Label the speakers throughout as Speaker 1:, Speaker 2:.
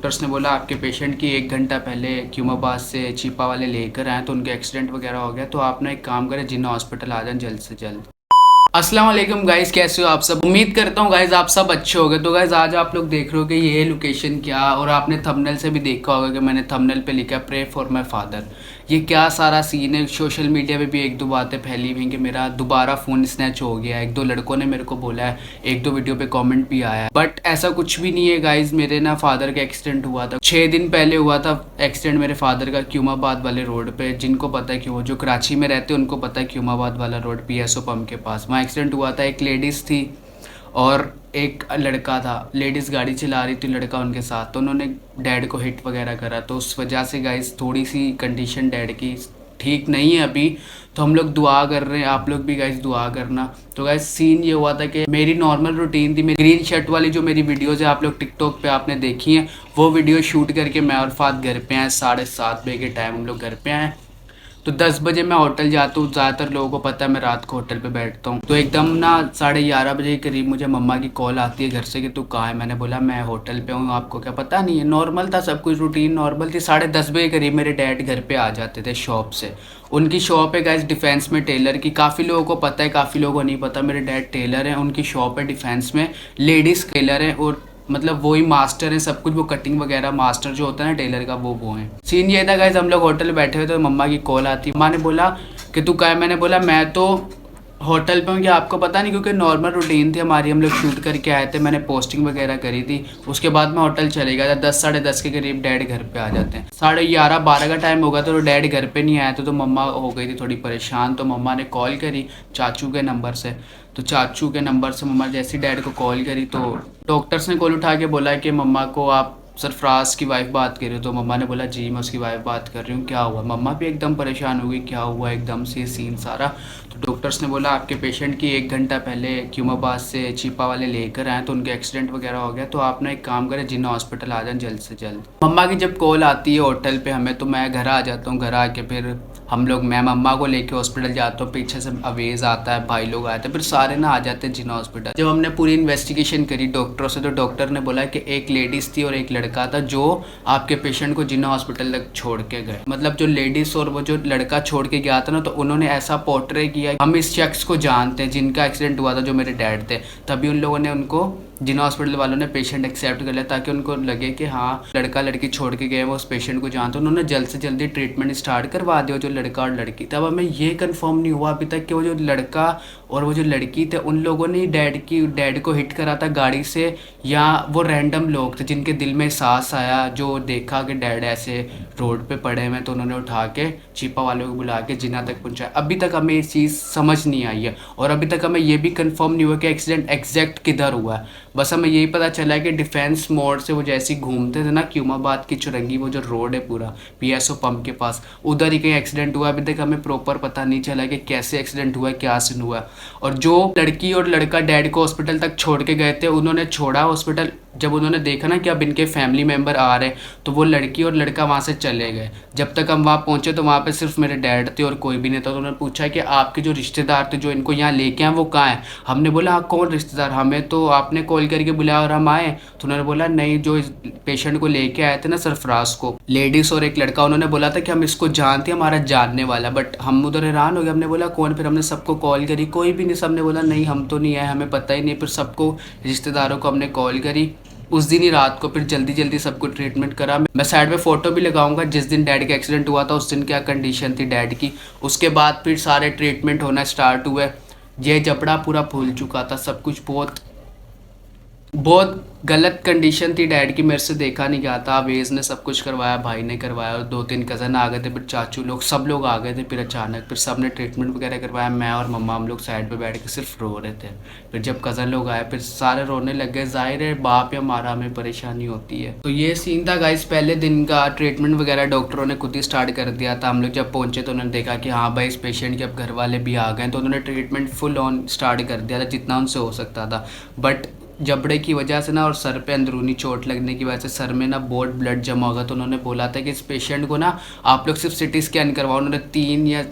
Speaker 1: Doctors ने बोला आपके पेशेंट की 1 घंटा पहले क्यूमाबाद से चीपा वाले लेकर आए तो उनके एक्सीडेंट वगैरह हो गया, तो आप ना एक काम करें, जिन्ना हॉस्पिटल आ जाएं जल्द से जल्द। अस्सलाम वालेकुम गाइस, कैसे हो आप सब? उम्मीद करता हूँ गाइस आप सब अच्छे हो गए। तो गाइस आज आप लोग देख रहे हो कि ये लोकेशन क्या, और आपने थंबनेल से भी देखा होगा कि मैंने थंबनेल पे लिखा प्रे फॉर माय फादर। ये क्या सारा सीन है। सोशल मीडिया पे भी एक दो बातें फैली हुई हैं कि मेरा दोबारा फ़ोन स्नैच हो गया है। एक दो लड़कों ने मेरे को बोला है, एक दो वीडियो पे कमेंट भी आया है, बट ऐसा कुछ भी नहीं है गाइस। मेरे ना फादर का एक्सीडेंट हुआ था, 6 दिन पहले हुआ था एक्सीडेंट मेरे फादर का, क्यूमाबाद वाले रोड पे। जिनको पता है कि वो जो कराची में रहते हैं उनको पता है, क्यूमाबाद वाला रोड पीएसओ पंप के पास वहाँ एक्सीडेंट हुआ था। एक लेडीज़ थी और एक लड़का था। लेडीज़ गाड़ी चला रही थी, लड़का उनके साथ, तो उन्होंने डैड को हिट वगैरह करा। तो उस वजह से गाइस थोड़ी सी कंडीशन डैड की ठीक नहीं है अभी। तो हम लोग दुआ कर रहे हैं, आप लोग भी गाइस दुआ करना। तो गाइस सीन ये हुआ था कि मेरी नॉर्मल रूटीन थी, मेरी ग्रीन शर्ट वाली जो मेरी वीडियोज़ है आप लोग टिकटॉक पे आपने देखी हैं, वो वीडियो शूट करके मैं और फात घर पे आए। 7:30 बजे के टाइम हम लोग घर पे आए। तो 10 बजे मैं होटल जाता हूँ, ज़्यादातर लोगों को पता है मैं रात को होटल पे बैठता हूँ। तो एकदम ना 11:30 बजे के करीब मुझे मम्मा की कॉल आती है घर से कि तू कहाँ है। मैंने बोला मैं होटल पे हूँ, आपको क्या पता नहीं है। नॉर्मल था सब कुछ, रूटीन नॉर्मल थी। 10:30 बजे के करीब मेरे डैड घर पे आ जाते थे शॉप से। उनकी शॉप है गाइस डिफेंस में टेलर की। काफ़ी लोगों को पता है, काफ़ी लोगों को नहीं पता। मेरे डैड टेलर हैं, उनकी शॉप है डिफेंस में, लेडीज़ टेलर है, और मतलब वही मास्टर है सब कुछ। वो कटिंग वगैरह मास्टर जो होता है ना टेलर का, वो है। सीन ये था गाइस, हम लोग होटल में बैठे हुए तो मम्मा की कॉल आती। मम्मा ने बोला कि तू कहाँ है। मैंने बोला मैं तो होटल पे हूँ, कि आपको पता नहीं, क्योंकि नॉर्मल रूटीन थी हमारी, हम लोग शूट करके आए थे, मैंने पोस्टिंग वगैरह करी थी। उसके बाद मैं होटल चले गया था। 10 साढ़े 10 के करीब डैड घर पे आ जाते हैं। 11:30 12 का टाइम होगा तो डैड घर पे नहीं आया तो मम्मा हो गई थी थोड़ी परेशान। तो मम्मा ने कॉल करी चाचू के नंबर से। तो चाचू के नंबर से मम्मा जैसे डैड को कॉल करी तो डॉक्टर्स ने कॉल उठा के बोला कि मम्मा को आप सरफराज की वाइफ बात कर रहे हो। तो मम्मा ने बोला जी मैं उसकी वाइफ बात कर रही हूँ, क्या हुआ। मम्मा भी एकदम परेशान हो गई, क्या हुआ एकदम से सीन सारा। तो डॉक्टर्स ने बोला आपके पेशेंट की 1 घंटा पहले क्यूमाबाद से चीपा वाले लेकर आए तो उनके एक्सीडेंट वगैरह हो गया, तो आप ना एक काम करें, जिन्ना हॉस्पिटल आ जाएं जल्द से जल्द। मम्मा की जब कॉल आती है होटल पे हमें, तो मैं घर आ जाता हूँ। घर आके फिर हम लोग, मैं मम्मा को लेके हॉस्पिटल जाता हूँ, पीछे से अवेज आता है, भाई लोग आते हैं, फिर सारे ना आ जाते हैं जिन्ना हॉस्पिटल। जब हमने पूरी इन्वेस्टिगेशन करी डॉक्टरों से, तो डॉक्टर ने बोला कि एक लेडीज़ थी और एक लड़का था जो आपके पेशेंट को जिन्ना हॉस्पिटल तक छोड़ के गए। मतलब जो लेडीज़ और वो जो लड़का छोड़ के गया था ना, तो उन्होंने ऐसा पोर्ट्रे किया, हम इस शख्स को जानते हैं जिनका एक्सीडेंट हुआ था, जो मेरे डैड थे। तभी उन लोगों ने उनको, जिन्ना हॉस्पिटल वालों ने पेशेंट एक्सेप्ट कर लिया, ताकि उनको लगे कि हाँ लड़का लड़की छोड़ के गए, वो उस पेशेंट को जानते। उन्होंने जल्द से जल्दी ट्रीटमेंट स्टार्ट करवा दिया जो लड़का और लड़की। तब हमें ये कंफर्म नहीं हुआ अभी तक कि वो जो लड़का और वो जो लड़की थे, उन लोगों ने डैड को हिट करा था गाड़ी से, या वो रैंडम लोग थे जिनके दिल में सांस आया, जो देखा कि डैड ऐसे रोड पे पड़े हुए, तो उन्होंने उठा के चीपा वालों को बुला के जिन्ना तक पहुंचाया। अभी तक हमें ये चीज़ समझ नहीं आई है, और अभी तक हमें ये भी कंफर्म नहीं हुआ कि एक्सीडेंट एग्जैक्ट किधर हुआ है। बस हमें यही पता चला है कि डिफेंस मोड़ से वो जैसे ही घूमते थे ना, क्यूमाबाद की चुरंगी, वो जो रोड है पूरा पीएसओ पंप के पास, उधर ही कहीं एक्सीडेंट हुआ। अभी तक हमें प्रॉपर पता नहीं चला कि कैसे एक्सीडेंट हुआ है, क्या सीन हुआ है। और जो लड़की और लड़का डैड को हॉस्पिटल तक छोड़ के गए थे, उन्होंने छोड़ा हॉस्पिटल। जब उन्होंने देखा ना कि अब इनके फैमिली मेम्बर आ रहे हैं, तो वो लड़की और लड़का वहाँ से चले गए। जब तक हम वहाँ पहुँचे तो वहाँ पे सिर्फ मेरे डैड थे और कोई भी नहीं था। तो उन्होंने पूछा कि आपके जो रिश्तेदार थे जो इनको यहाँ लेके आए वो कहाँ हैं। हमने बोला हाँ कौन रिश्तेदार, हमें तो आपने कॉल करके बुलाया और हम आए। तो उन्होंने बोला नहीं, जो इस पेशेंट को लेके आए थे ना सरफराज को, लेडीज़ और एक लड़का, उन्होंने बोला था कि हम इसको जानते हैं, हमारा जानने वाला। बट हम उधर हैरान हो गए, हमने बोला कौन। फिर हमने सबको कॉल करी, कोई भी नहीं, सबने बोला नहीं हम तो नहीं आए, हमें पता ही नहीं। फिर सबको रिश्तेदारों को हमने कॉल करी उस दिन ही रात को, फिर जल्दी जल्दी सबको ट्रीटमेंट करा। मैं साइड में फ़ोटो भी लगाऊंगा जिस दिन डैड का एक्सीडेंट हुआ था उस दिन क्या कंडीशन थी डैड की। उसके बाद फिर सारे ट्रीटमेंट होना स्टार्ट हुए। ये जबड़ा पूरा फूल चुका था, सब कुछ बहुत बहुत गलत कंडीशन थी डैड की। मेरे से देखा नहीं गया था। अवेज ने सब कुछ करवाया, भाई ने करवाया, और 2-3 कज़न आ गए थे, फिर चाचू लोग, सब लोग आ गए थे। फिर अचानक फिर सब ने ट्रीटमेंट वगैरह करवाया। मैं और मम्मा हम लोग साइड पे बैठ के सिर्फ रो रहे थे। फिर जब कज़न लोग आए फिर सारे रोने लग गए। ज़ाहिर है बाप या हमारा, हमें परेशानी होती है। तो ये सीन था गाइस पहले दिन का। ट्रीटमेंट वगैरह डॉक्टरों ने खुद ही स्टार्ट कर दिया था। हम लोग जब पहुँचे तो उन्होंने देखा कि हाँ भाई इस पेशेंट के अब घर वाले भी आ गए, तो उन्होंने ट्रीटमेंट फुल ऑन स्टार्ट कर दिया था जितना उनसे हो सकता था। बट जबड़े की वजह से ना और सर पे अंदरूनी चोट लगने की वजह से सर में ना बहुत ब्लड जमा होगा। तो उन्होंने बोला था कि इस पेशेंट को ना आप लोग सिर्फ सिटी स्कैन करवाओ। उन्होंने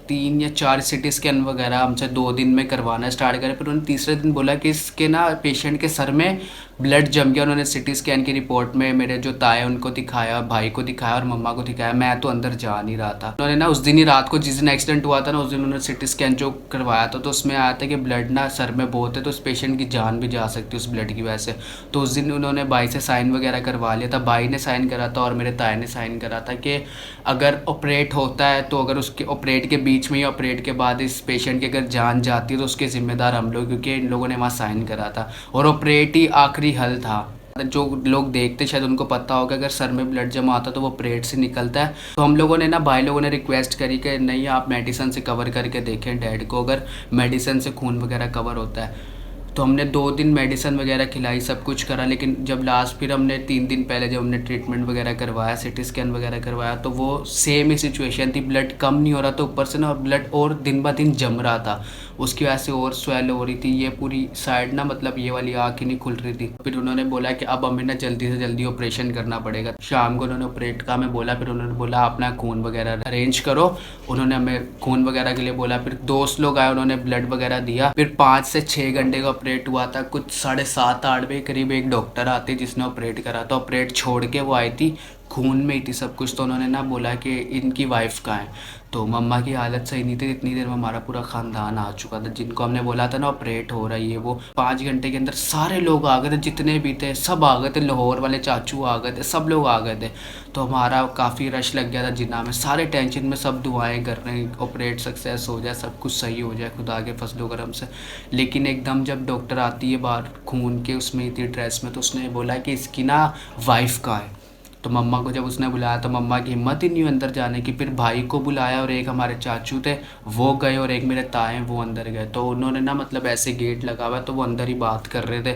Speaker 1: तीन या चार सिटी स्कैन वगैरह हमसे 2 दिन में करवाना स्टार्ट करें। फिर उन्होंने तीसरे दिन बोला कि इसके ना पेशेंट के सर में ब्लड जम गया। उन्होंने सिटी स्कैन की रिपोर्ट में मेरे जो ताए उनको दिखाया, भाई को दिखाया और मम्मा को दिखाया। मैं तो अंदर जा नहीं रहा था। उन्होंने ना उस दिन ही रात को जिस दिन एक्सीडेंट हुआ था ना, उस दिन उन्होंने सिटी स्कैन जो करवाया था तो उसमें आया था कि ब्लड ना सर में बहुत है, तो उस पेशेंट की जान भी जा सकती है उस ब्लड की वजह से। तो उस दिन उन्होंने भाई से साइन वगैरह करवा लिया था। भाई ने साइन करा था और मेरे ताए ने साइन करा था कि अगर ऑपरेट होता है तो अगर उसके ऑपरेट के बीच में या ऑपरेट के बाद इस पेशेंट की अगर जान जाती है तो उसके ज़िम्मेदार हम लोग, क्योंकि इन लोगों ने वहाँ साइन करा था और ऑपरेट ही आखिरी हल था। जो लोग देखते शायद उनको पता होगा अगर सर में ब्लड जमा आता है तो वो ऑपरेट से निकलता है। तो हम लोगों ने ना, भाई लोगों ने रिक्वेस्ट करी कि नहीं आप मेडिसिन से कवर करके देखें डैड को, अगर मेडिसिन से खून वगैरह कवर होता है। तो हमने 2 दिन मेडिसिन वगैरह खिलाई, सब कुछ करा, लेकिन जब लास्ट फिर हमने 3 दिन पहले जब हमने ट्रीटमेंट वगैरह करवाया, सिटी स्कैन वगैरह करवाया, तो वो सेम ही सिचुएशन थी। ब्लड कम नहीं हो रहा था ऊपर से ना, और ब्लड और दिन ब दिन जम रहा था। उसकी वजह से और स्वेल हो रही थी ये पूरी साइड ना, मतलब ये वाली आँख ही नहीं खुल रही थी। फिर उन्होंने बोला कि अब हमें ना जल्दी से जल्दी ऑपरेशन करना पड़ेगा। शाम को उन्होंने ऑपरेट का हमें बोला। फिर उन्होंने बोला अपना खून वगैरह अरेंज करो। उन्होंने हमें खून वगैरह के लिए बोला। फिर दोस्त लोग आए, उन्होंने ब्लड वगैरह दिया। फिर 5 से 6 घंटे का ऑपरेट हुआ था। कुछ 7:30-8 बजे करीब एक डॉक्टर आती जिसने ऑपरेट करा था। ऑपरेट छोड़ के वो आई थी, खून में ही थी सब कुछ। तो उन्होंने ना बोला कि इनकी वाइफ कहाँ है। तो मम्मा की हालत सही नहीं थी। इतनी देर में हमारा पूरा ख़ानदान आ चुका था, जिनको हमने बोला था ना ऑपरेट हो रहा है ये वो। 5 घंटे के अंदर सारे लोग आ गए थे, जितने भी थे सब आ गए थे। लाहौर वाले चाचू आ गए थे, सब लोग आ गए थे। तो हमारा काफ़ी रश लग गया था जिन्ना में। सारे टेंशन में, सब दुआएं कर रहे हैं ऑपरेट सक्सेस हो जाए, सब कुछ सही हो जाए, खुदा के फजलो करम से। लेकिन एकदम जब डॉक्टर आती है बाहर खून के उसमें थी ड्रेस में, तो उसने बोला कि इसकी ना वाइफ कहाँ है। तो मम्मा को जब उसने बुलाया तो मम्मा की हिम्मत ही नहीं हुई अंदर जाने की। फिर भाई को बुलाया और एक हमारे चाचू थे वो गए और एक मेरे ताए हैं वो अंदर गए। तो उन्होंने ना, मतलब ऐसे गेट लगा हुआ है तो वो अंदर ही बात कर रहे थे।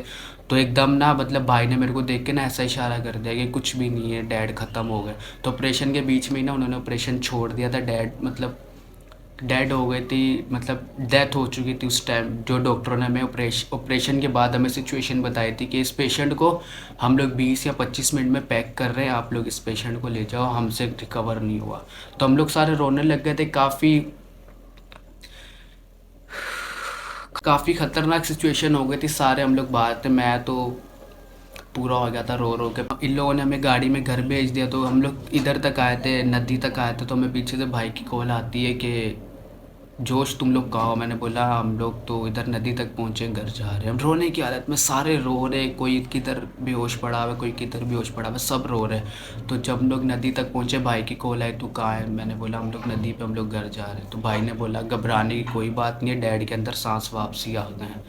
Speaker 1: तो एकदम ना, मतलब भाई ने मेरे को देख के ना ऐसा इशारा कर दिया कि कुछ भी नहीं है, डैड ख़त्म हो गए। तो ऑपरेशन के बीच में ही ना उन्होंने ऑपरेशन छोड़ दिया था। डैड मतलब डेड हो गई थी, मतलब डेथ हो चुकी थी उस टाइम। जो डॉक्टरों ने हमें ऑपरेशन के बाद हमें सिचुएशन बताई थी कि इस पेशेंट को हम लोग 20 या 25 मिनट में पैक कर रहे हैं, आप लोग इस पेशेंट को ले जाओ, हमसे रिकवर नहीं हुआ। तो हम लोग सारे रोने लग गए थे। काफ़ी ख़तरनाक सिचुएशन हो गई थी। सारे हम लोग बाहर थे, मैं तो पूरा हो गया था रो रो के। इन लोगों ने हमें गाड़ी में घर भेज दिया। तो हम लोग इधर तक आए थे, नदी तक आए थे। तो हमें पीछे से भाई की कॉल आती है कि जोश तुम लोग कहाँ हो। मैंने बोला हम लोग तो इधर नदी तक पहुँचे, घर जा रहे हैं। हम रोने की हालत में सारे रो रहे, कोई किधर बेहोश पड़ा हुआ है, कोई किधर बेहोश पड़ा हुआ है, सब रो रहे हैं। तो जब हम लोग नदी तक पहुँचे, भाई की कॉल आई तू कहाँ है। मैंने बोला हम लोग नदी पे, हम लोग घर जा रहे हैं। तो भाई ने बोला घबराने की कोई बात नहीं है, डैड के अंदर सांस वापसी आ गए हैं।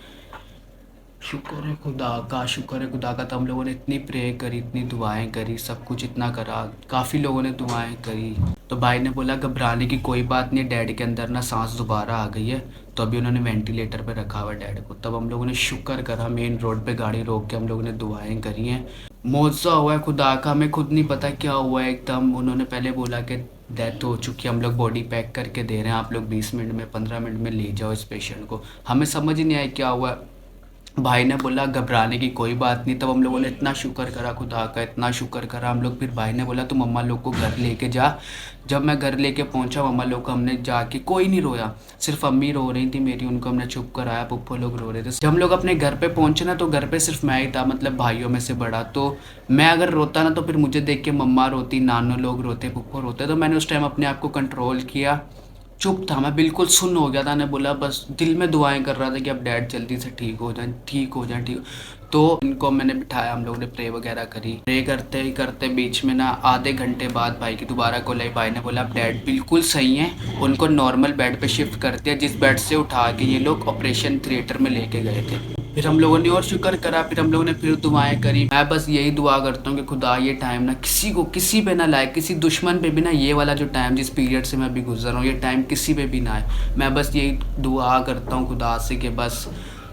Speaker 1: शुक्र है खुदा का, शुक्र है खुदा का। तो हम लोगों ने इतनी प्रे करी, इतनी दुआएं करी, सब कुछ इतना करा, काफ़ी लोगों ने दुआएं करी। तो भाई ने बोला घबराने की कोई बात नहीं, डैड के अंदर ना सांस दोबारा आ गई है। तो अभी उन्होंने वेंटिलेटर पे रखा हुआ डैड को। तब हम लोगों ने शुक्र करा, मेन रोड पे गाड़ी रोक के हम लोगों ने दुआएं करी हैं। मौजज़ा हुआ है खुदा का, हमें खुद नहीं पता क्या हुआ है। एकदम उन्होंने पहले बोला कि डेथ हो चुकी है, हम लोग बॉडी पैक करके दे रहे हैं, आप लोग 20 मिनट में 15 मिनट में ले जाओ इस पेशेंट को। हमें समझ ही नहीं आया क्या हुआ। भाई ने बोला घबराने की कोई बात नहीं। तब हम लोगों ने इतना शुक्र करा खुदा का, इतना शुक्र करा हम लोग। फिर भाई ने बोला तू मम्मा लोग को घर लेके जा। जब मैं घर लेके पहुंचा मम्मा लोग को हमने जाके, कोई नहीं रोया, सिर्फ अम्मी रो रही थी मेरी, उनको हमने चुप कराया। पुप्पो लोग रो रहे थे। जब हम लोग अपने घर पे पहुंचे ना, तो घर पे सिर्फ मैं ही था, मतलब भाइयों में से बड़ा। तो मैं अगर रोता ना तो फिर मुझे देख के मम्मा रोती, नानो लोग रोते, पुप्पो रोते। तो मैंने उस टाइम अपने आप को कंट्रोल किया, चुप था मैं, बिल्कुल सुन्न हो गया था। मैंने बोला बस दिल में दुआएं कर रहा था कि अब डैड जल्दी से ठीक हो जाए, ठीक हो जाए, ठीक। तो इनको मैंने बिठाया, हम लोगों ने प्रे वगैरह करी। प्रे करते ही करते बीच में ना आधे घंटे बाद भाई की दोबारा कॉल आई। भाई ने बोला अब डैड बिल्कुल सही हैं, उनको नॉर्मल बेड पे शिफ्ट कर दिया, जिस बेड से उठा के ये लोग ऑपरेशन थिएटर में लेके गए थे। फिर हम लोगों ने और शुक्र करा, फिर हम लोगों ने फिर दुआएं करी। मैं बस यही दुआ करता हूँ कि खुदा ये टाइम ना किसी को, किसी पे ना लाए, किसी दुश्मन पे भी ना, ये वाला जो टाइम जिस पीरियड से मैं अभी गुजर रहा हूँ, ये टाइम किसी पे भी ना आए। मैं बस यही दुआ करता हूँ खुदा से कि बस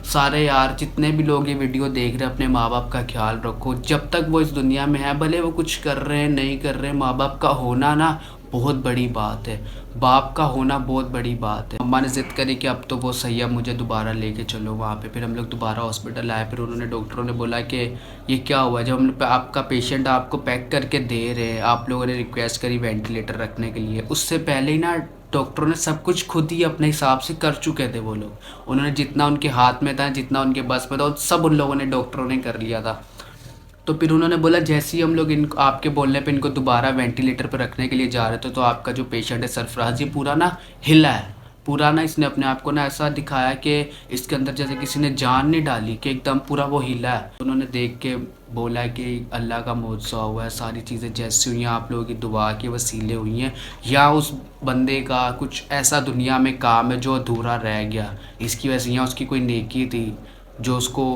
Speaker 1: सारे यार जितने भी लोग ये वीडियो देख रहे हैं, अपने माँ बाप का ख्याल रखो। जब तक वो इस दुनिया में है, भले वो कुछ कर रहे हैं नहीं कर रहे हैं, माँ बाप का होना ना बहुत बड़ी बात है, बाप का होना बहुत बड़ी बात है। अम्मा ने ज़िद करी कि अब तो वो सही है, मुझे दोबारा लेके चलो वहाँ पे। फिर हम लोग दोबारा हॉस्पिटल आए। फिर उन्होंने डॉक्टरों ने बोला कि ये क्या हुआ, जब हम आपका पेशेंट आपको पैक करके दे रहे हैं, आप लोगों ने रिक्वेस्ट करी वेंटिलेटर रखने के लिए, उससे पहले ही ना डॉक्टरों ने सब कुछ खुद ही अपने हिसाब से कर चुके थे वो लोग। उन्होंने जितना उनके हाथ में था, जितना उनके बस में था, सब उन लोगों ने डॉक्टरों ने कर लिया था। तो फिर उन्होंने बोला जैसे ही हम लोग इन आपके बोलने पे इनको दोबारा वेंटिलेटर पर रखने के लिए जा रहे थे, तो आपका जो पेशेंट है सरफराज, ये पूरा ना हिला है, पूरा ना इसने अपने आप को ना ऐसा दिखाया कि इसके अंदर जैसे किसी ने जान नहीं डाली, कि एकदम पूरा वो हिला है। उन्होंने देख के बोला कि अल्लाह का मौजज़ा हुआ है, सारी चीज़ें जैसी हुई हैं आप लोगों की दुआ की वसीले हुई हैं, या उस बंदे का कुछ ऐसा दुनिया में काम है जो अधूरा रह गया इसकी वजह से, या उसकी कोई नेकी थी जो उसको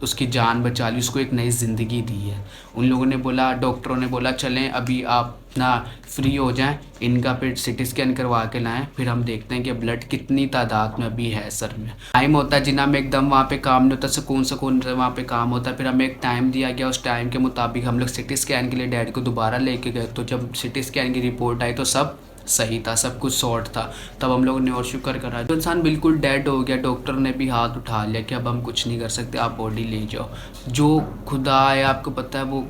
Speaker 1: उसकी जान बचा ली, उसको एक नई ज़िंदगी दी है। उन लोगों ने बोला, डॉक्टरों ने बोला चलें अभी आप ना फ्री हो जाएं, इनका फिर सिटी स्कैन करवा के लाएं, फिर हम देखते हैं कि ब्लड कितनी तादाद में अभी है सर में। टाइम होता है जिन्ना में एकदम वहाँ पे काम नहीं होता, सुकून सुकून से वहाँ पे काम होता है। फिर हमें एक टाइम दिया गया, उस टाइम के मुताबिक हम लोग सिटी स्कैन के लिए डैड को दोबारा लेके गए। तो जब सिटी स्कैन की रिपोर्ट आई तो सब सही था, सब कुछ सॉर्ट था। तब हम लोगों ने और शुक्र करा, जो इंसान बिल्कुल डेड हो गया, डॉक्टर ने भी हाथ उठा लिया कि अब हम कुछ नहीं कर सकते, आप बॉडी ले जाओ। जो खुदा है आपको पता है वो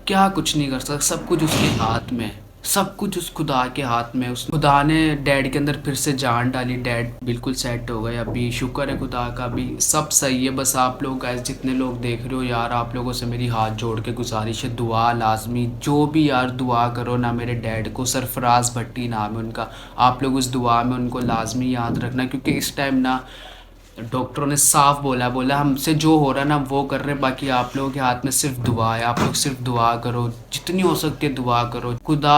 Speaker 1: क्या कुछ नहीं कर सकता, सब कुछ उसके हाथ में है, सब कुछ उस खुदा के हाथ में। उस खुदा ने डैड के अंदर फिर से जान डाली, डैड बिल्कुल सेट हो गए अभी, शुक्र है खुदा का, भी सब सही है। बस आप लोग गाइस जितने लोग देख रहे हो यार, आप लोगों से मेरी हाथ जोड़ के गुजारिश है, दुआ लाजमी, जो भी यार दुआ करो ना मेरे डैड को, सरफराज भट्टी नाम है उनका, आप लोग उस दुआ में उनको लाजमी याद रखना, क्योंकि इस टाइम ना डॉक्टरों ने साफ बोला हमसे जो हो रहा है ना वो कर रहे हैं, बाकी आप लोगों के हाथ में सिर्फ दुआ है, आप लोग सिर्फ दुआ करो, जितनी हो सकती है दुआ करो। खुदा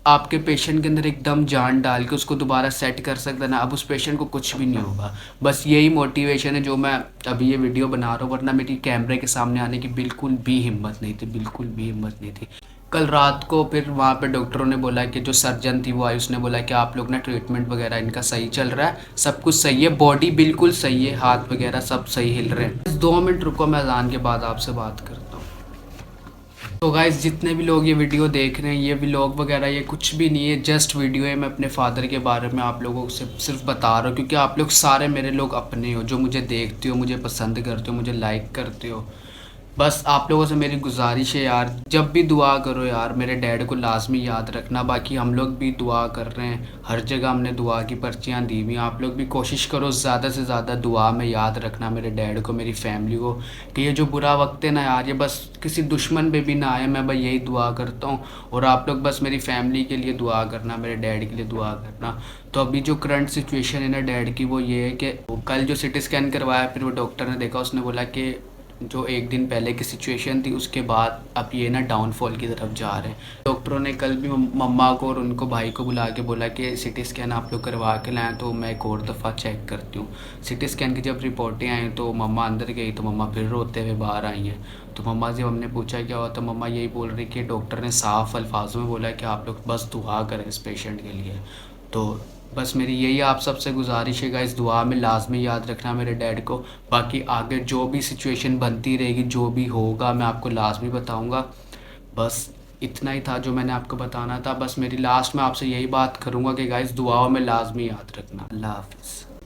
Speaker 1: आपके पेशेंट के अंदर एकदम जान डाल के उसको दोबारा सेट कर सकता है ना, अब उस पेशेंट को कुछ भी नहीं होगा। बस यही मोटिवेशन है जो मैं अभी ये वीडियो बना रहा हूँ, वरना मेरी कैमरे के सामने आने की बिल्कुल भी हिम्मत नहीं थी, बिल्कुल भी हिम्मत नहीं थी। कल रात को फिर वहाँ पे डॉक्टरों ने बोला कि जो सर्जन थी वो आई, उसने बोला कि आप लोग ना ट्रीटमेंट वगैरह इनका सही चल रहा है, सब कुछ सही है, बॉडी बिल्कुल सही है, हाथ वगैरह सब सही हिल रहे हैं। 2 मिनट रुको, मैं अज़ान के बाद आपसे बात करता हूँ। तो गाइस जितने भी लोग ये वीडियो देख रहे हैं, ये व्लॉग वगैरह ये कुछ भी नहीं है, जस्ट वीडियो है। मैं अपने फादर के बारे में आप लोगों से सिर्फ बता रहा हूँ, क्योंकि आप लोग सारे मेरे लोग अपने हो, जो मुझे देखते हो, मुझे पसंद करते हो, मुझे लाइक करते हो। बस आप लोगों से मेरी गुजारिश है यार, जब भी दुआ करो यार मेरे डैड को लाजमी याद रखना। बाकी हम लोग भी दुआ कर रहे हैं, हर जगह हमने दुआ की पर्चियाँ दी हुई हैं, आप लोग भी कोशिश करो ज़्यादा से ज़्यादा दुआ में याद रखना मेरे डैड को, मेरी फैमिली को, कि ये जो बुरा वक्त है ना यार, ये बस किसी दुश्मन पे भी ना आए, मैं भाई यही दुआ करता हूँ। और आप लोग बस मेरी फैमिली के लिए दुआ करना, मेरे डैड के लिए दुआ करना। तो अभी जो करंट सिचुएशन है ना डैड की, वो ये है कि कल जो सिटी स्कैन करवाया, फिर वो डॉक्टर ने देखा, उसने बोला कि जो एक दिन पहले की सिचुएशन थी उसके बाद अब ये ना डाउनफॉल की तरफ जा रहे हैं। डॉक्टरों ने कल भी मम्मा को और उनको भाई को बुला के बोला कि सिटी स्कैन आप लोग करवा के लाएँ, तो मैं एक और दफ़ा चेक करती हूँ। सिटी स्कैन की जब रिपोर्टें आई तो मम्मा अंदर गई, तो मम्मा फिर रोते हुए बाहर आई हैं। तो मम्मा से हमने पूछा क्या हुआ, तो मम्मा यही बोल रही कि डॉक्टर ने साफ़ अल्फाजों में बोला कि आप लोग बस दुआ करें इस पेशेंट के लिए। तो बस मेरी यही आप सबसे गुजारिश है गाइस, दुआ में लाजमी याद रखना मेरे डैड को। बाकी आगे जो भी सिचुएशन बनती रहेगी, जो भी होगा, मैं आपको लाजमी बताऊंगा। बस इतना ही था जो मैंने आपको बताना था। बस मेरी लास्ट में आपसे यही बात करूंगा कि गाइस दुआओं में लाजमी याद रखना। अल्लाह हाफिज़।